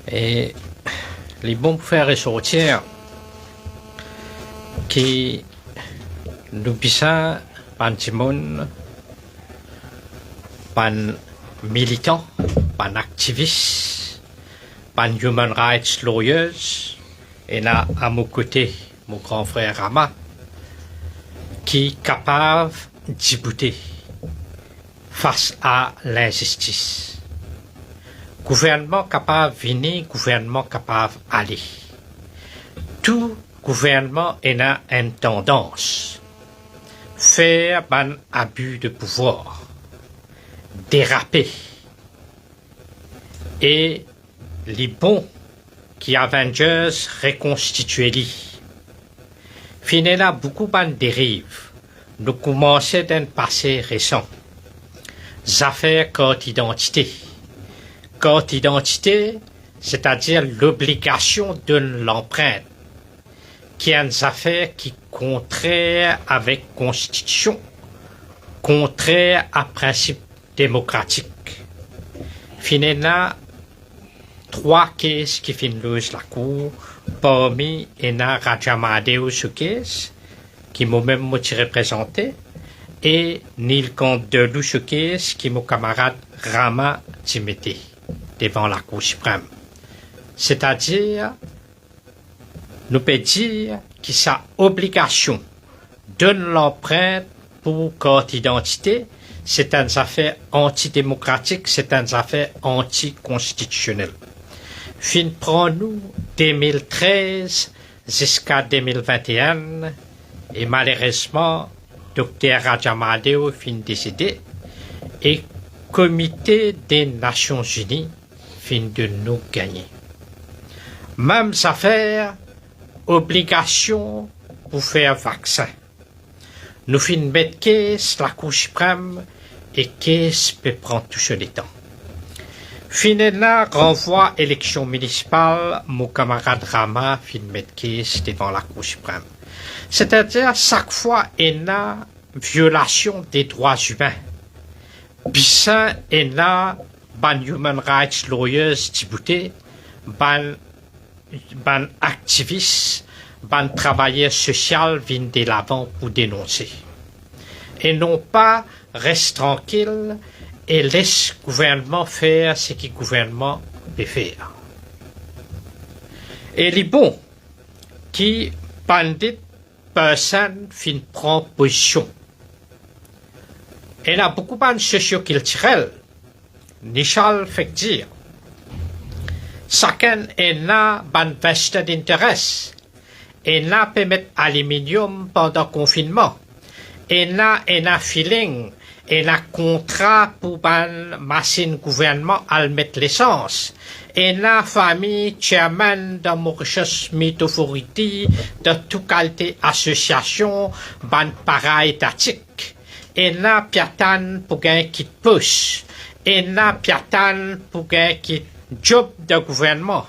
Et les bons pour faire ressortir qui nous pisa pan timon pan militant pan activiste pan human rights lawyers et là à mon côté mon grand frère Rama qui est capable d'y face à l'injustice. Gouvernement capable de venir, gouvernement capable d'aller. Tout gouvernement a une tendance faire un abus de pouvoir, déraper. Et les bons qui Avengers reconstituent les. Finalement, beaucoup de dérives. Nous commençons d'un passé récent. Affaires carte d'identité. Carte d'identité, c'est-à-dire l'obligation de l'empreinte, qui est une affaire qui est contraire avec la Constitution, contraire à principe démocratique. Finalement, 3 cases qui finissent la cour, parmi Ena Rajamadeo ce case, qui m'a même représenté, et Nilkant Delou ce case, qui est mon camarade Rama Timete, devant la Cour suprême. C'est-à-dire, nous pouvons dire que sa obligation de l'empreinte pour carte d'identité, c'est une affaire antidémocratique, c'est une affaire anticonstitutionnelle. Fin prend-nous 2013 jusqu'à 2021 et malheureusement, Dr Rajamadeo fin décédé et Comité des Nations Unies fin de nous gagner. Même affaire, obligation pour faire vaccin. Nous fin mettre caisse la Cour suprême et caisse peut prendre tout ce temps. Finalement, renvoi élection municipale, mon camarade Rama fin mettre caisse devant la Cour suprême. C'est-à-dire, chaque fois, il y a violation des droits humains. Bissan, il y a ban human rights lawyers Djibouti, ban activistes, ban travailleurs sociaux viennent de l'avant pour dénoncer. Et non pas reste tranquille et laisse le gouvernement faire ce que le gouvernement peut faire. Et les bons qui bandit personne fin prend position. Il y a beaucoup de socioculturels. Nichal fait dire. Chacun a un vested intérêt. Il a peut mettre aluminium pendant le confinement. Il a un feeling. Il a contrat pour une machine gouvernement à mettre l'essence. Et la famille chairman de Mauritius Meat Authority, de toute qualité association, ban para-étatique. Et la piatan pour gagner qui pousse. Et la piatan pour gagner qui job de gouvernement.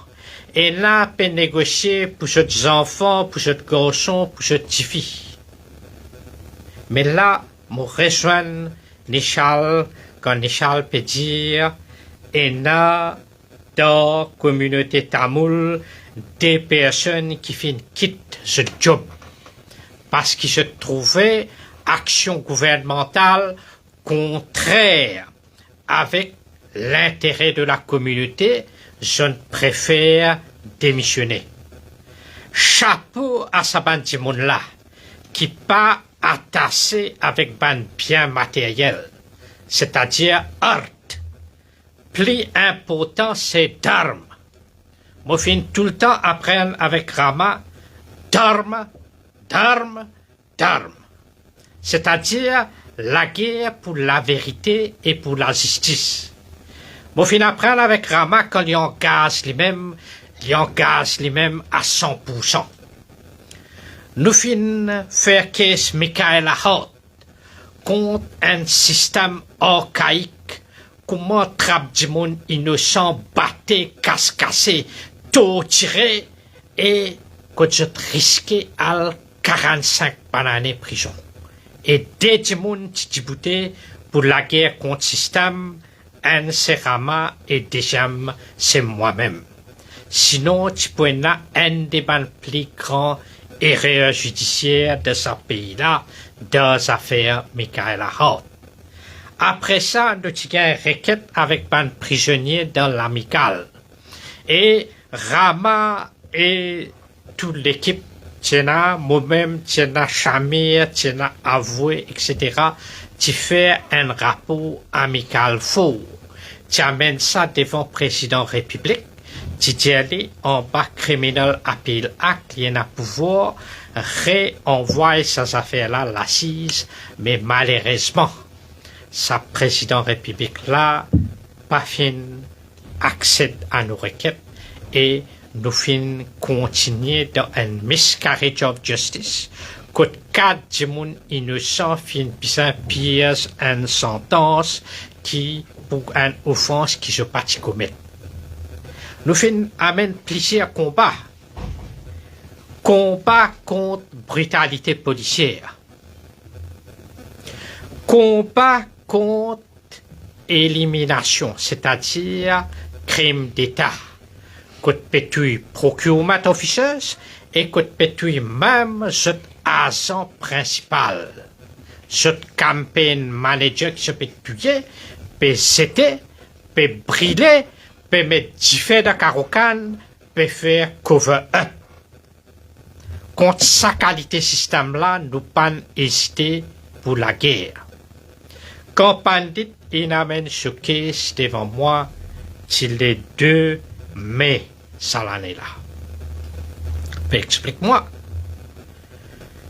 Et là, peut négocier pour ces enfants, pour ces garçons, pour ces petites filles. Mais là, je rejoins Nichal, quand Nichal peut dire, et là, dans la communauté tamoul, des personnes qui quittent ce job parce qu'ils se trouvaient action gouvernementale contraire avec l'intérêt de la communauté, je préfère démissionner. Chapeau à sa bande de monde là, qui pas attaché avec ban bien matériel, c'est-à-dire art. Plus important, c'est d'armes. Moi, je tout le temps apprendre avec Rama d'armes, d'armes, d'armes. C'est-à-dire la guerre pour la vérité et pour la justice. Moi, je apprendre avec Rama quand il engage lui-même à 100%. Nous finissons faire caisse Michael Ahod contre un système archaïque. Comment trappe du monde innocent, batté, casse-cassé, torturé et que je risqué à 45 années de prison. Et des du monde Djibouti pour la guerre contre le système, un c'est Rama et deuxième c'est moi-même. Sinon, tu peux avoir un des plus grands erreurs judiciaires de ce pays-là, dans l'affaire Michaela Hart. Après ça, nous avons une requête avec un prisonnier dans l'amicale. Et Rama et toute l'équipe, moi-même, Shamir, Avoué, etc., tu fais un rapport amical faux. Tu amènes ça devant le président de la République. Tu dis en bas criminel appeal act, il y a pouvoir réenvoyer ces affaires-là à l'assise, mais malheureusement, sa président de la République-là, pas fin, accède à nos requêtes et nous fin continuer dans un miscarriage of justice. Côte 4 du monde innocent fin bien pire une sentence qui, pour une offense qui se pas commettre. Nous fin amène plusieurs combats. Combat contre brutalité policière. Combat contre élimination, c'est-à-dire crime d'État. Côte pétouille procurement officers et côte pétouille même ce agent principal. Ce campaign manager qui se pétouille, peut s'aider, peut brûler, peut mettre du feu dans Carocan, peut faire cover up. Contre sa qualité système-là, nous pas hésiter pour la guerre. Quand Pandit il amène ce case devant moi, c'est le 2 mai, ça l'année-là. Explique-moi.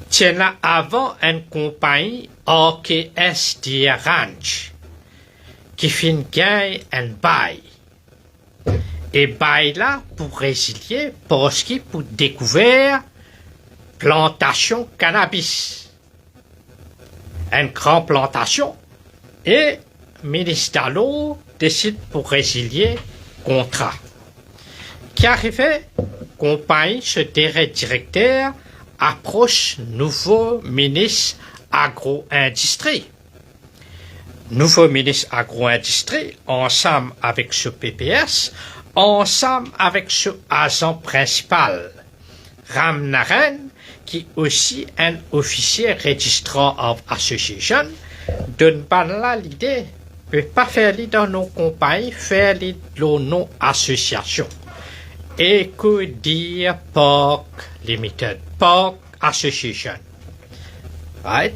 Tiens là avant une compagnie OKS de Ranch qui fin gagne un bail. Et bail là pour résilier parce qu'il pour découvrir plantation cannabis. Une grande plantation. Et ministre Dallot décide pour résilier contrat. Qui arrivait, compagnie, ce directeur approche nouveau ministre agro-industrie. Nouveau ministre agro-industrie, ensemble avec ce PPS, ensemble avec ce agent principal, Ram Naren, qui aussi un officier Registrar of Association, donne pas là l'idée, peut pas faire l'idée dans nos compagnies, faire l'idée dans nos associations. Et que dire Pork Limited, Pork Association. Right?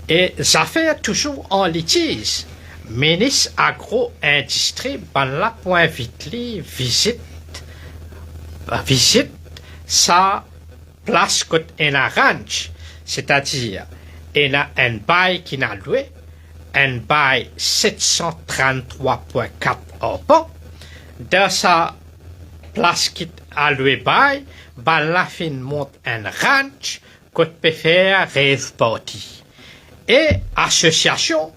Et ça fait toujours en litige. Ministre agro-industrie, ben là, point vite, visite sa place côté un ranch. C'est-à-dire, il y a un bail qui n'a loué, un bail 733.4 au bon. Dans sa place qui a loué bail, ben la fin monte un ranch, qu'on peut faire rêve party. Et association,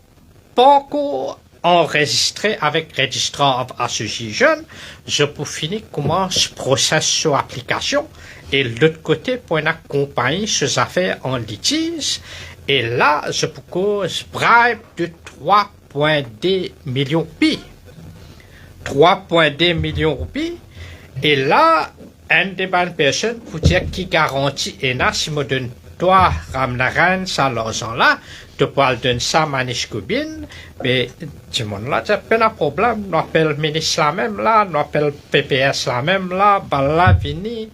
pas encore enregistrée avec Registrar of Association, je peux finir comment ce process sur application, et l'autre côté, pour une compagnie, ces affaires en litige, et là, je peux cause bribe de 3,2 millions de roupies. 3,2 millions de roupies. Et là, une des bonnes personnes, pour dire qui garantit, et là, si me donne toi, Ramnaran, ça, l'argent-là, tu peux donner ça à Manish Koubine, mais, du monde là, c'est pas un problème. Nous appelle le ministre la même là, nous appelle PPS la même là, ben là, vini,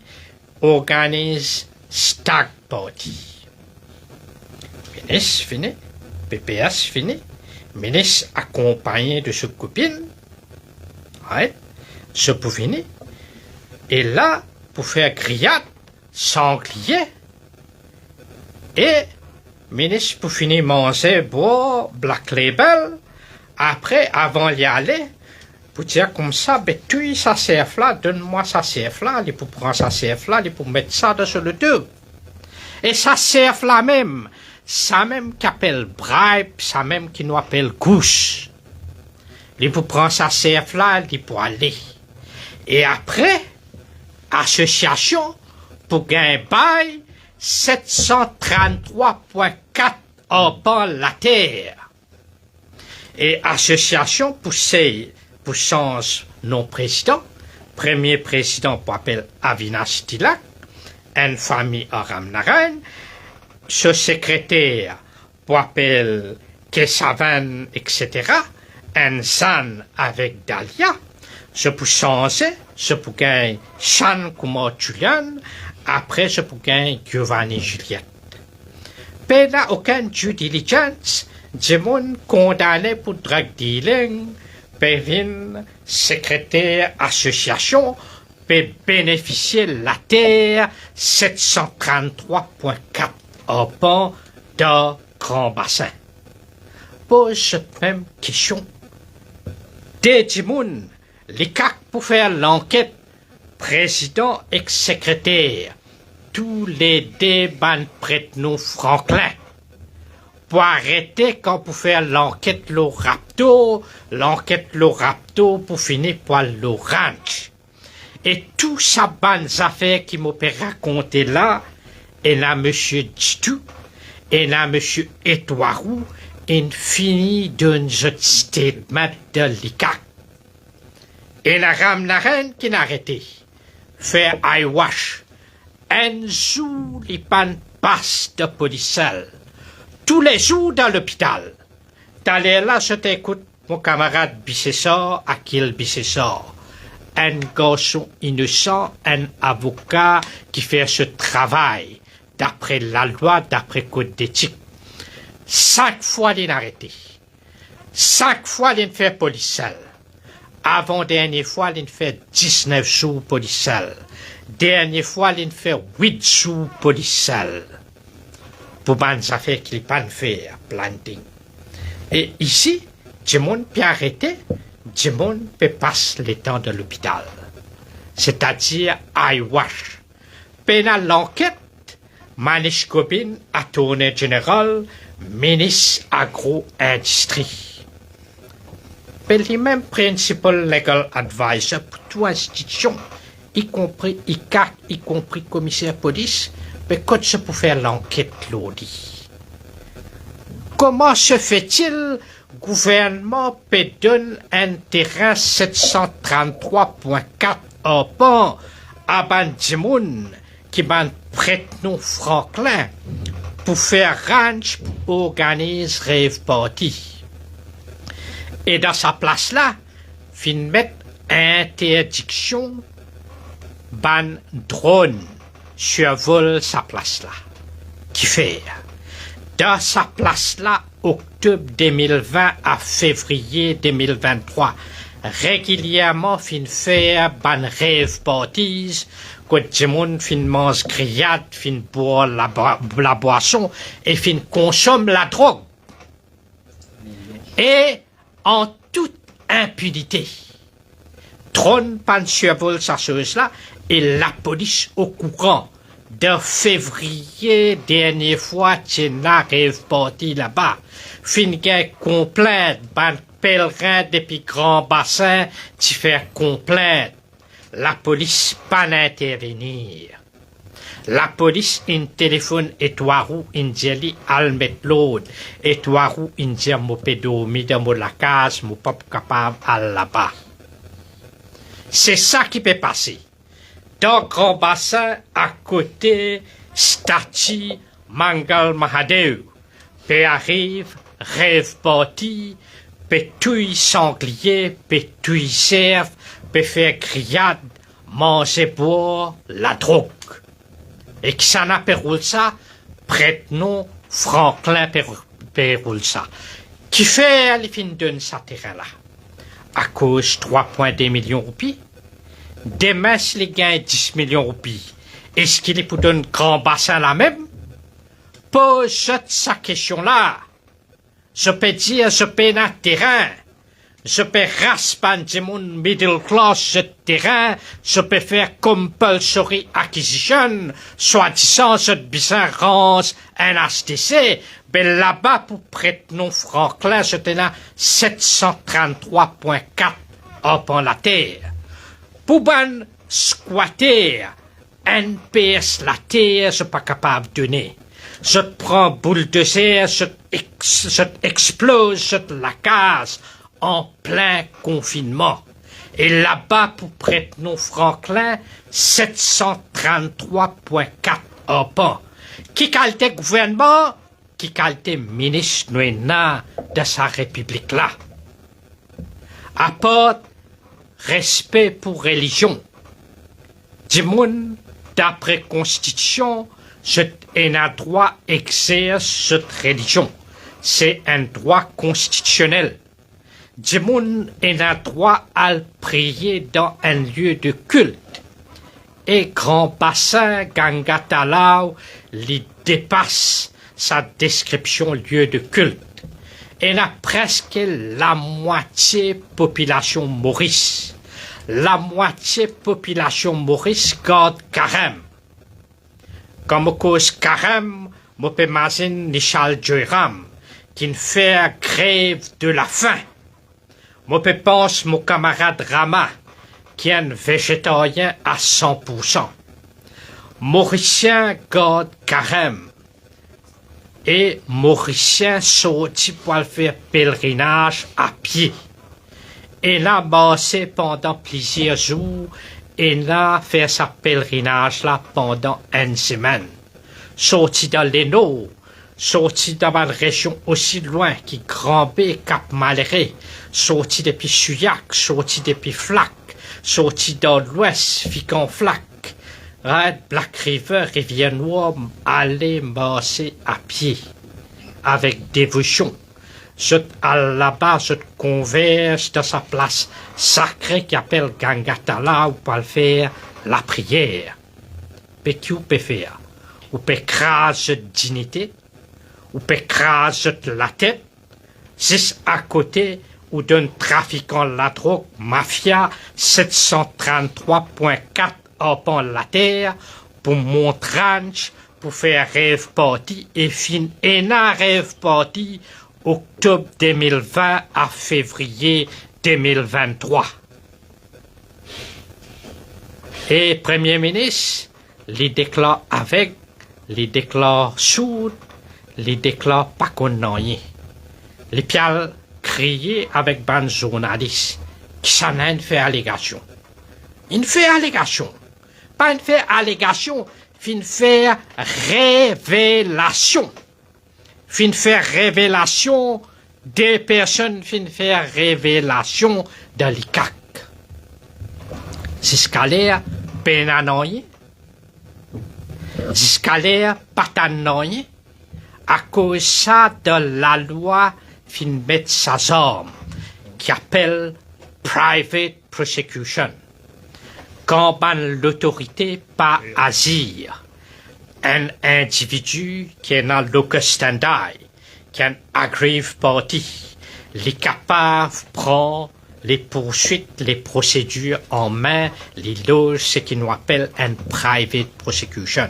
organise Stag Party. Ministre fini, PPS fini, ministre accompagné de ce copine, ouais, ce pour finir. Et là, pour faire grillade, sanglier, et ministre pour finir manger, boire, Black Label, après, avant d'y aller, pour dire comme ça, ben, tu ça CF là, donne-moi ça CF là, il pour prendre ça CF là, il pour mettre ça sur le tube. Et ça CF là même, ça même qui appelle bribe, ça même qui nous appelle gouche. Il pour prendre sa CF là, il pour aller. Et après, association, pour gagner bail, 733.4 en bas la terre. Et association pour changer non président, premier président pour appeler Avinash Tilak, une famille Aram Narayan, ce secrétaire pour appeler Kesavan, etc., un San avec Dahlia, je peux changer, je peux gagner Chan comme Julian, après je peux gagner Giovanni Juliette. Mais là, aucune due diligence, du monde condamné pour drug dealing, Pévin, secrétaire association, peut bénéficier la terre 733.4 au pont de Grand Bassin. Pose cette même question. Des Djimoun, les CAC pour faire l'enquête, président et secrétaire, tous les débats prêtent nous Franklin. Pour arrêter quand pour faire l'enquête le rapto pour finir par l'orange. Et tout ça bonnes affaires qui m'ont raconté là, et là monsieur Djitou, et là monsieur Etouarou, et fini d'un statement de l'ICAC. Et la rame la reine qui n'a arrêté. Faire eyewash. Un jour, les pannes passent de policiers. Tous les jours dans l'hôpital. T'allais là, je t'écoute, mon camarade Bissessor, Akil Bissessor. Un garçon innocent, un avocat qui fait ce travail, d'après la loi, d'après code d'éthique. 5 fois il arrêté. 5 fois il fait policier. Avant dernière fois il fait 19 jours policier. Dernière fois il fait 8 jours policier. Pour bonnes affaires qu'il pas faire, planting. Et ici, du monde peut arrêter, du monde peut passer le temps de l'hôpital. C'est-à-dire, eyewash. Pendant l'enquête, Manish Gobin, attorney général, ministre agro-industrie. Le même principal legal advisor pour toute institution, y compris ICAC, y compris commissaire police, mais quand je peux faire l'enquête, l'audit. Comment se fait-il gouvernement peut donner un terrain 733.4 au pont à Bandimoun qui m'en prête nous Franklin pour faire ranch pour organiser rêve party. Et dans sa place là, fin mettre interdiction ban drone survole sa place là. Qui fait? Dans sa place là, octobre 2020 à février 2023, régulièrement fin faire ban rêve parties, quand du monde fin mange grillade, fin boire la boisson et fin consomme la drogue. Et en toute impunité. Trône pan survole sa chose là et la police au courant. De février, dernière fois, tu n'arrives pas là-bas. Fin complainte, ban pèlerin depuis Grand Bassin, tu fais complainte. La police pas intervenir. La police in téléphone Etouarou Indieli almet l'autre. Etouarou India mo pédomi de mo la case, mo pas capable à là-bas. C'est ça qui peut passer. Dans Grand Bassin, à côté, statue Mangal Mahadev. Pe arrive, rêve parti, pe touille sanglier, pe touille cerf, pe faire grillade, manger boire, la drogue. Et qui s'en a perroule ça, prête-nom Franklin perroule ça. Qui fait les fins de ce terrain-là? À cause 3,2 millions de roupies. Demain, si les gagnent 10 millions de roupies, est-ce qu'il est pour donner Grand Bassin la même? Pose sa question-là. Je peux dire, je peux un terrain. Je peux raspan de mon middle class ce terrain. Je peux faire compulsory acquisition, soi-disant, je bizarre rance un HTC. Mais là-bas, pour prêter non Franklin, je tenais 733.4 upon la terre. Pour ban squatter, NPS la terre, je suis pas capable de donner. Je te prends boule de serre, je t'explose, je te la casse en plein confinement. Et là-bas, pour prête-nom Franklin, 733,4 arpents. Qui qualité gouvernement, qui qualité ministre noena de sa république là. Apporte respect pour religion. Du monde, d'après constitution, c'est un droit exerce cette religion. C'est un droit constitutionnel. Du monde a droit à prier dans un lieu de culte. Et Grand Bassin Gangatalao lui dépasse sa description lieu de culte. Elle a presque la moitié population Maurice. La moitié population Maurice garde carême. Comme cause carême, je peux imaginer Michel Joyram, qui fait grève de la faim. Je peux penser mon camarade Rama, qui est un végétarien à 100%. Mauricien garde carême. Et Mauricien sorti pour faire pèlerinage à pied. Et là, passé pendant plusieurs jours, et là, fait sa pèlerinage là pendant une semaine. Sorti dans l'Hainaut, sorti dans une région aussi loin qui Grand-B, Cap-Malheureux, sorti depuis Souillac, sorti depuis Flac, sorti dans l'ouest, Ficon-Flac, Red Black River, Rivière-Noire, aller marcher à pied, avec dévotion. Là-bas, je converge dans sa place sacrée qui appelle Gangatala, où peut faire la prière. Mais qui peut faire? Ou peut craser dignité, ou peut craser la tête, juste à côté, ou d'un trafiquant la drogue, mafia, 733,4 arpents la terre, pour Montrange, pour faire rêve party, et fin un rêve party, octobre 2020 à février 2023. Et Premier ministre, les déclare avec, les déclare sourd, les déclare pas connaissant. Les piales crier avec ban journaliste qui s'en a une fait allégation. Une fait allégation. Pas une fait allégation, fin faire révélation. Fin faire révélation des personnes, fin faire révélation de l'ICAC. Jusqu'à penanoye, jusqu'à patanoye, à cause ça de la loi fin mettre sa arme, qui appelle private prosecution. Quand l'autorité pas agir, un individu qui est dans le standard, qui est un aggrave party, les capables prend les poursuites, les procédures en main, les loges, ce qui nous appelle un private prosecution.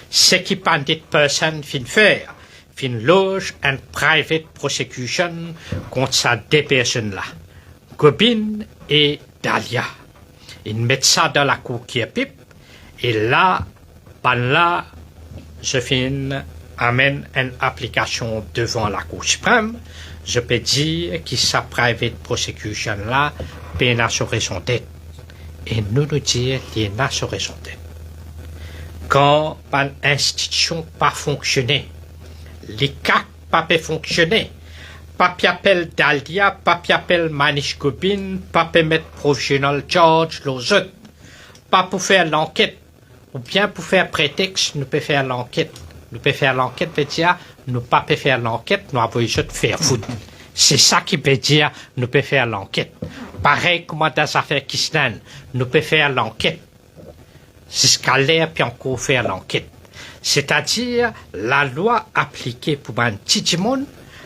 Ce qui pas dit personne fin faire, fin loge un private prosecution contre ces deux personnes-là, Gobin et Dahlia. Ils mettent ça dans la cour qui est pipe, et là, là, je amène une application devant la Cour suprême, je peux dire que sa private prosecution là, peut assurer son tête. Et nous dire qu'il n'a assuré son tête. Quand une institution pas fonctionné, les CAC pas peut fonctionner, papi appelle Dahlia, papi appelle Manish Gobin, papi mettre provisional charge, les autres, pas pour faire l'enquête, ou bien pour faire prétexte, nous peut faire l'enquête. Nous peut faire l'enquête, veut dire, nous pas peut faire l'enquête, nous avons juste faire foutre. C'est ça qui veut dire, nous peut faire l'enquête. Pareil comme dans les affaires Kisnan, nous peut faire l'enquête. Jusqu'à l'air, puis encore faire l'enquête. C'est-à-dire, la loi appliquée pour un petit monde,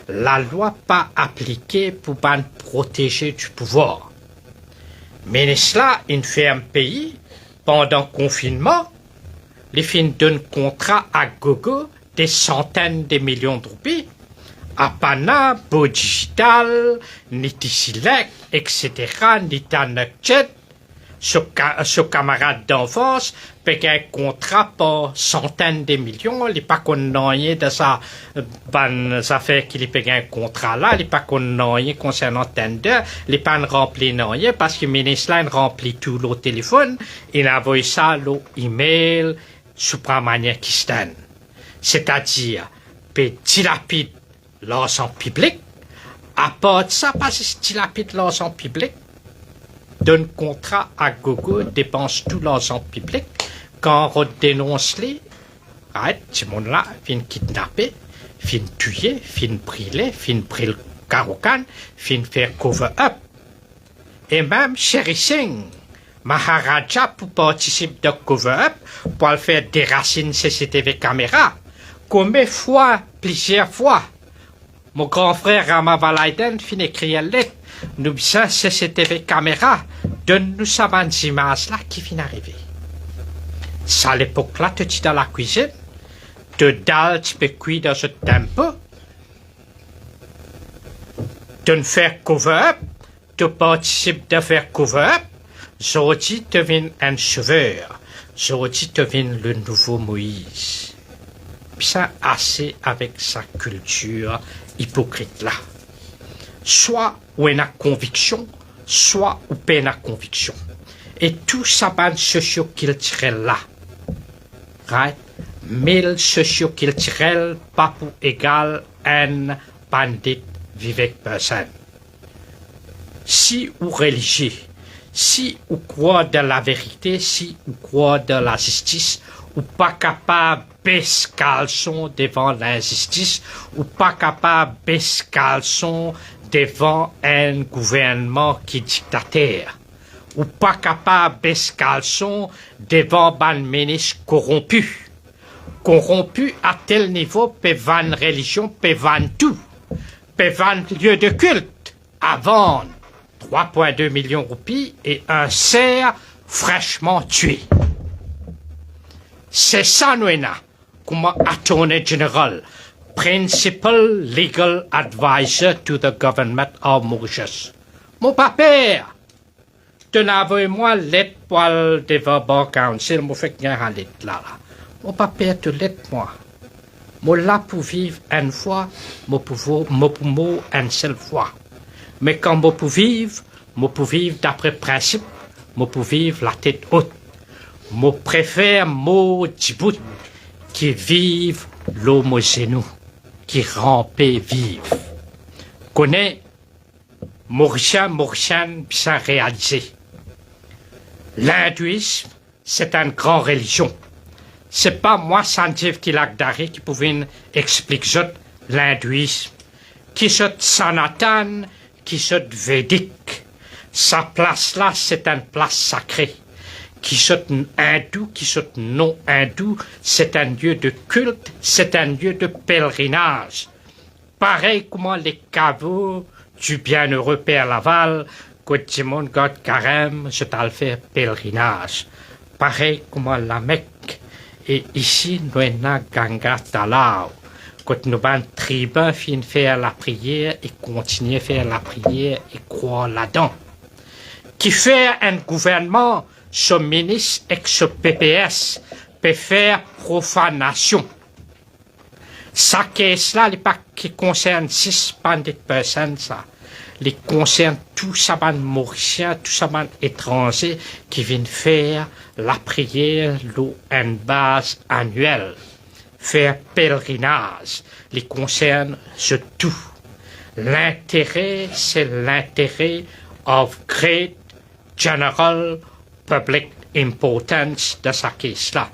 la loi pas appliquée pour protéger du pouvoir. Mais cela, il fait un pays, pendant le confinement, les filles donnent contrat à gogo des centaines de millions de roupies, à Pana, Beau Digital, Nitisilek, etc., Nitanakchet, ce camarade d'enfance, paye un contrat pour centaines de millions, il n'est pas qu'on rien de ça, ça fait qu'il paye un contrat là, il n'est pas qu'on rien concernant Tender, il n'est pas rempli rien, parce que le ministre là, remplit tout le téléphone, il envoie ça, le email, sous la manière qui se donne. C'est-à-dire, il dilapide l'argent public, à part de ça, parce que dilapide l'argent public, donne contrat à gogo, dépense tout l'argent public, quand on dénonce les, ce monde-là, fin kidnapper, fin tuer, fin brûler, fin brûler le Karokan, fin faire cover-up. Et même Sherry Singh, Maharaja, pour participer de cover-up, pour le faire déraciner CCTV caméra, combien de fois, plusieurs fois, mon grand frère Rama Valaiden fin écrire une lettre, nous disons CCTV caméra, donne-nous ça des images là qui viennent arriver. Ça à l'époque là, tu es dans la cuisine, tu dalle, tu peux cuire dans ce tempo, tu faire cover-up, tu participes de faire cover-up, aujourd'hui tu deviens un sauveur, aujourd'hui tu deviens le nouveau Moïse. Puis ça assez avec sa culture hypocrite là. Soit où on a conviction, soit où on a conviction. Et tout ça ban socio-culturel là. Right? 1000 socio-culturel pas pour égal un bandit vivant personne. Si ou religieux, si ou croit de la vérité, si ou croit de la justice, ou pas capable baisser caleçon devant l'injustice, ou pas capable baisser caleçon devant un gouvernement qui est dictateur, ou pas capable baisser caleçon devant un ministre corrompu. Corrompu à tel niveau, peut vendre religion, peut vendre tout, peut vendre lieu de culte, à vendre 3,2 millions de roupies et un cerf fraîchement tué. C'est ça, nous, comme Attorney General, Principal Legal Advisor to the Government of Mauritius. Mon papa, tu n'avais moi lettre pour le Developer Council, moi fait qu'il y a une lettre là. Mon papa, tu lettre moi. Moi là pour vivre une fois, moi pour une seule fois. Mais quand moi pour vivre d'après principe, moi pour vivre la tête haute. Moi préfère moi Djibouti qui vive l'homme genou, qui rampait vive. Connais Mauricien, bien réalisé. L'hindouisme, c'est une grande religion. C'est pas moi, Sanjeev Tilakdari, qui pouvait expliquer l'hindouisme, qui est Sanatan, qui est védique. Sa place là, c'est une place sacrée. Qui sont hindous, qui sont non hindous, c'est un lieu de culte, c'est un lieu de pèlerinage. Pareil comme les caveaux du bienheureux Père Laval, quand tout le monde garde carême, je t'ai fait pèlerinage. Pareil comme la Mecque. Et ici, nous avons Ganga Talao. Quand nous avons tribun, fin faire la prière et continuer à faire la prière et croire là-dedans. Qui fait un gouvernement, ce ministre et ce PPS peut faire profanation. Ça caisse-là, les pas qui concerne 6 bandits de personnes, ça. Les concerne tout ça, ban Mauriciens, tout ça, ban étrangers qui viennent faire la prière, une base annuelle. Faire pèlerinage. Les concerne ce tout. L'intérêt, c'est l'intérêt of great general public importance de sa caisse-là.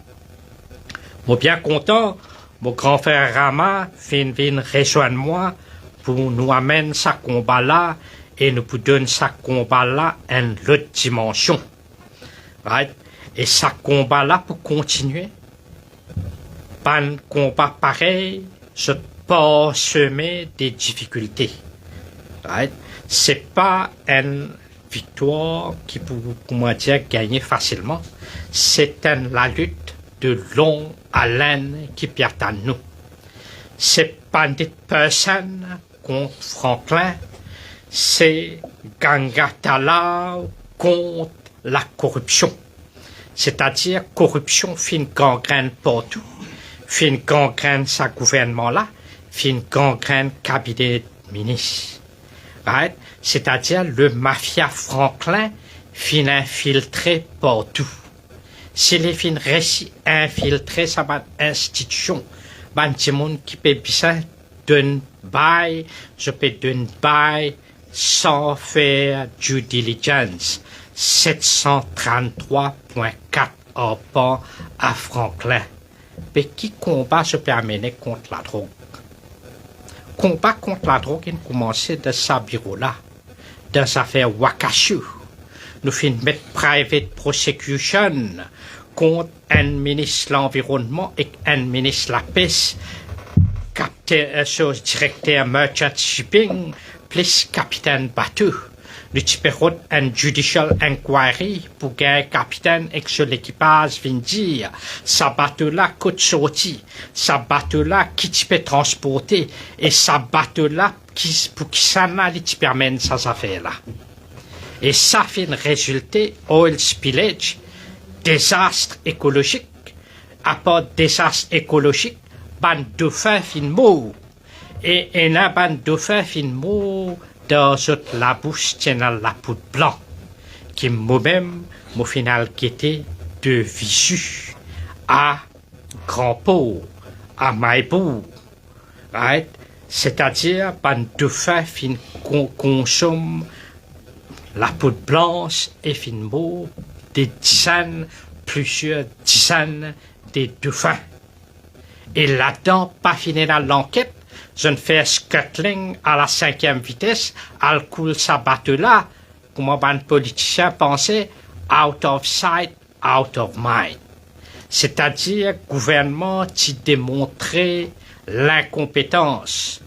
Moi, bien content, mon grand frère Rama vient rejoindre moi pour nous amener ce combat-là et nous donner ce combat-là une autre dimension. Right? Et ce combat-là pour continuer, pas un combat pareil, je pas semer des difficultés. Right? C'est pas une victoire qui peut, comment dire, gagner facilement. C'est la lutte de longue haleine qui peut attendre nous. C'est pas une personne contre Franklin, c'est Ganga Talao contre la corruption. C'est-à-dire corruption fin gangrène partout, fin gangrène sa gouvernement-là, fin gangrène cabinet ministre. Right? C'est-à-dire le mafia Franklin fin infiltré partout. Si les fins réussi infiltrer sa institution, ban ti moun qui peut bien d'un bail, je peux d'un bail sans faire due diligence. 733.4 arpents à Franklin. Mais qui combat se permet contre la drogue? Combat contre la drogue, il commençait de sa bureau-là, dans l'affaire Wakashu. Nous finissons mettre private prosecution contre un ministre de l'Environnement et un ministre de la Pêche, directeur Merchant Shipping, plus capitaine bateau. Nous avons un judicial inquiry pour qu'un capitaine et que l'équipage vienne dire sa bateau-là coûte sorti, sa bateau-là qui peut transporter et sa bateau-là pour qui ça n'a permet ces affaires-là. Et ça fait résulter oil spillage, désastre écologique. À part désastre écologique, ban dauphin fin mot. Et un ban dauphin fin mot dans la bouche tient la poudre blanche, qui moi-même, au final, qui était de Visu à Grand Port, à Maïbou. Right? C'est-à-dire, ban dauphin fin consomme la poudre blanche et finalement des dizaines, plusieurs dizaines de dauphins. Et là-dedans, pas fini dans l'enquête, je ne fais scuttling à la 5e vitesse, elle coule sa bateau-là, comme un politicien pensait, out of sight, out of mind. C'est-à-dire, gouvernement qui démontrait l'incompétence.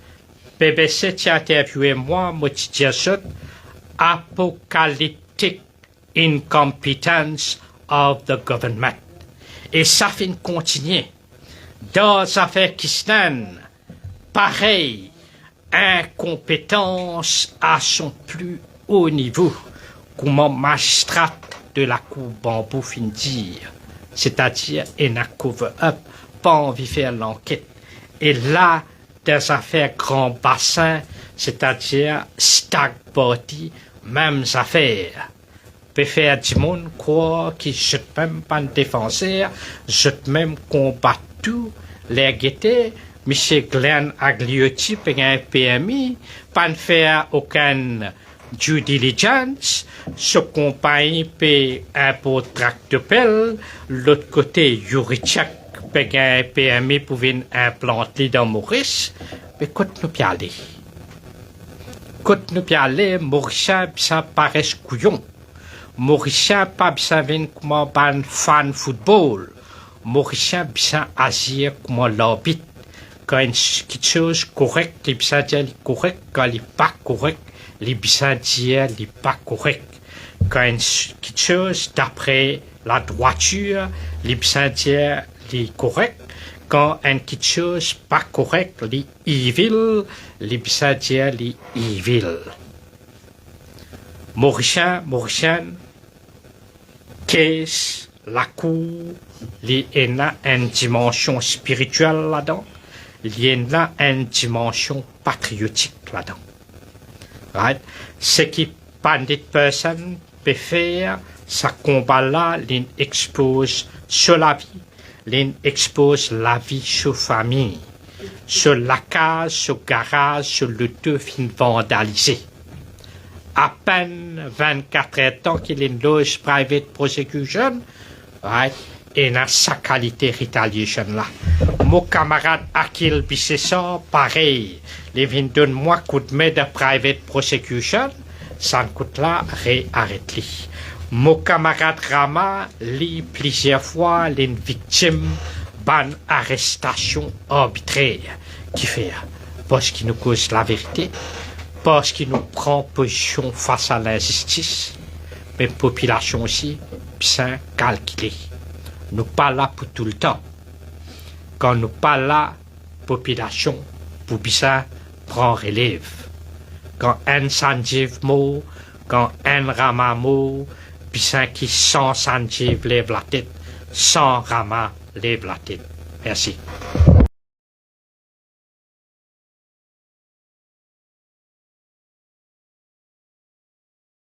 BBC qui a interviewé moi qui disais ça, apocalyptic incompetence of the government. Et ça fait continuer. Dans les affaires Kisnan, pareil, incompétence à son plus haut niveau, comme un magistrat de la cour bambou fin dire. C'est-à-dire, il n'a cover-up, pas envie de faire l'enquête. Et là, des affaires grand bassin, c'est-à-dire stag body, mêmes affaires. Peut faire du monde croire qu'ils jettent même pas de défenseur, jettent même combat tout, les guetter, M. Glenn Agliotti, un PMI, pas de faire aucun due diligence, ce compagnie paye un pot tract de pelle, l'autre côté, Yurichak, paye un PMI pour venir implanter dans Maurice, mais quand nous y aller? Quand nous y aller, Mauricien, ça paraît couillon. Mauricien, pas bien venir comme un fan football. Mauricien, bien agir comme l'arbitre. Quand quelque chose correct, les bien dire correct, quand il n'est pas correct, les bien dire il n'est pas correct. Quand quelque chose d'après la droiture, les bien dire il est correct. Quand quelque chose pas correct, les evil, les bien dire les evil. Mauricien, qu'est-ce la cour, il y a une dimension spirituelle là-dedans, il y a une dimension patriotique là-dedans. Right? Ce qui pas de personne peut faire, ce combat-là, il expose sur la vie, il expose la vie sur la famille, sur la case, sur le garage, sur le deux fin vandalisé. À peine 24 heures tant qu'il est une loge private prosecution, right, et dans sa qualité retaliation là. Mon camarade Akil Bissessa, pareil, il vient donner moi coup de main de private prosecution, ça coûte là, arrête-li. Mon camarade Rama, lit plusieurs fois les victimes d'une arrestation arbitraire, qui fait, parce qu'il nous cause la vérité, parce qu'il nous prend position face à l'injustice, mais la population aussi, bien calculée. Nous pas là pour tout le temps. Quand nous pas là, population, pour bien prendre relève. Quand un Sanjeev mot, quand un Rama mot, puis ça qui sans Sanjiv lève la tête, sans Rama lève la tête. Merci.